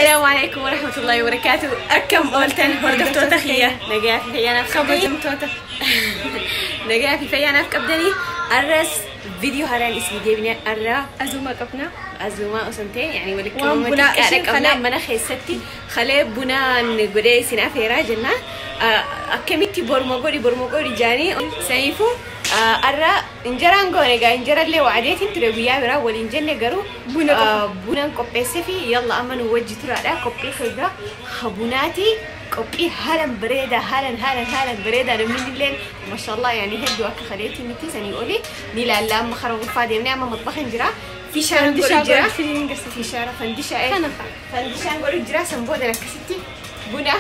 السلام عليكم ورحمة الله وبركاته. أكم أولتن هردف توتا خيا نجا في فيانا في خبزم توتا نجا في فيانا في كبدني الرس فيديو هران اسمي جيبني الرا أزوما كبنا أزوما أسنتين يعني ولكن بنا كأنك أبنا منا خيستي خلي بنا نقولي سنا في راجلنا أكملتي برمجوري جاني سيفو الرا إنجران قوني إنجرا اللي وعديتين تربيا برا والإنجر اللي قرو بنا كوبي سفي يلا أما نوجه ترى لا كوبي خيرا خبوناتي كوبي هالن بريدة هالن بريدة أنا من الليل ما شاء الله يعني هدو أك خليتي متي سني قولي نيلا لا مخرج فادي مني أما مطبخ إنجرا في شارع إنجرا في شارع فندشة إيه فندشة نقول إنجرا سنبودنا كستي بنا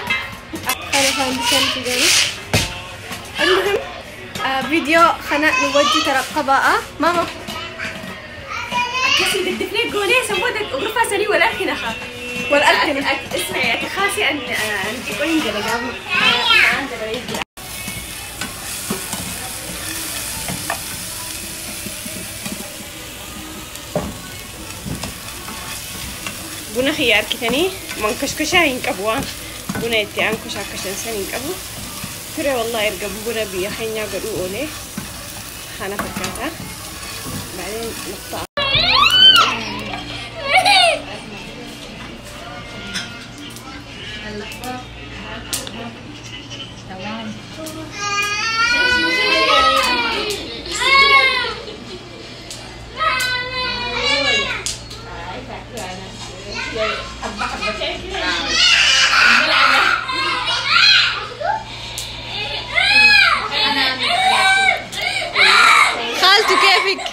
أنا فندشة نتجاري المهم فيديو خنا نوجه ترقبة ماما كسي الدفليك قولي سنبودك غرفة سني والأركن أخاف والأركن اسمعي يا خاصي أن تقولي إنجرا قابل عندنا إنجرا بنا خيار كتاني منكشكشا ينكبوا بنا يتي أنكشا كشنسا ينكبوا ترى والله يرقب بنا بيا خينا قدو أولي خانا فكاتا بعدين نقطع خالته كيفك؟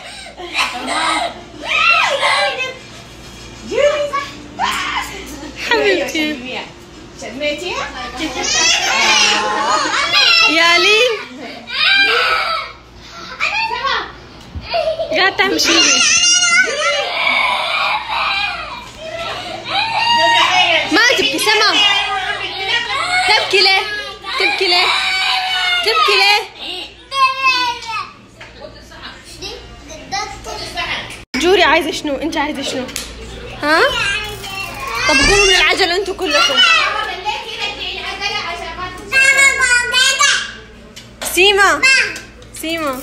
حبيبتي شميتيها؟ يا لين قاعدة تمشي ما تبكي سما تبكي ليه؟ تبكي ليه؟ تبكي ليه؟ جوري عايزة شنو؟ انت عايزة شنو؟ ها؟ طب قوموا من العجلة انتوا كلكم. سيما سيما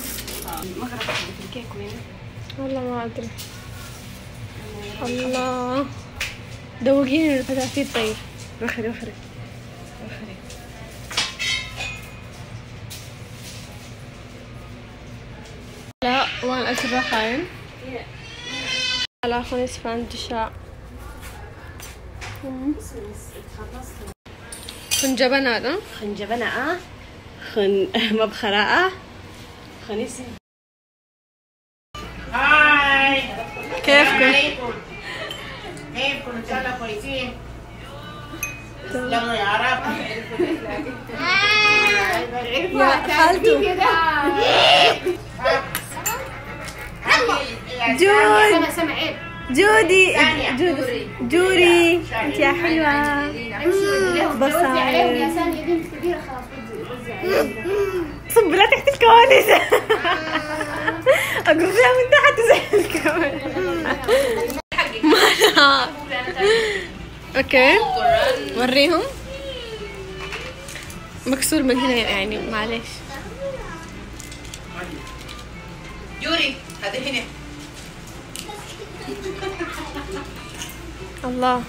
والله ما ادري. الله دوقيني من الفتافيت. طيب وخري لا وين أكل خاين على خنس فاندشا خنجبن هذا خنجبنا مبخراء خنيسي. هاي كيفكم؟ كيفكم ان شاء الله كويسين؟ تسلموا يا رب. يا خالته جودي جوري انت يا حلوة بصاير صب لا تحت الكواليس اقول فيها من تحت زي الكواليس. اوكي وريهم مكسور من هنا يعني معلش. يوري هذا هنا. الله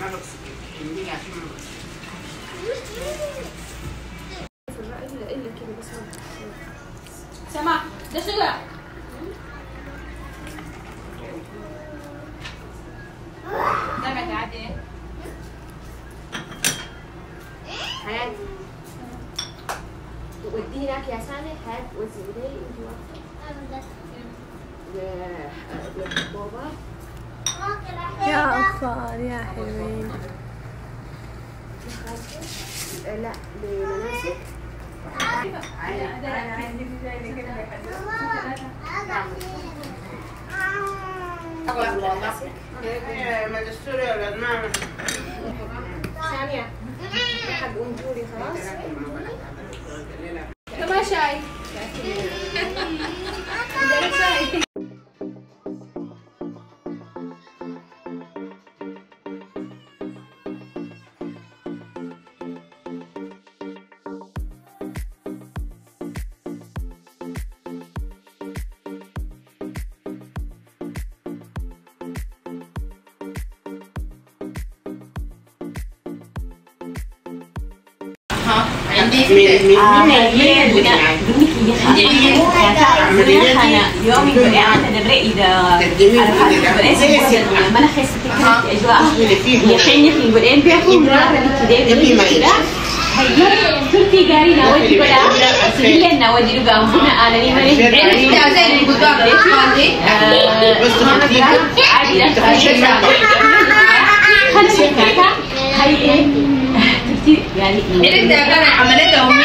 سماح ده شغل ده عادي هات ودي هناك يا سامي هات وزي يا بابا يا أطفال يا حلوين. لا لمناسك ما دستوري يا ولاد ماما. ثانية حق أنجوري خلاص ما شاي يعني إذا كان عملتها هم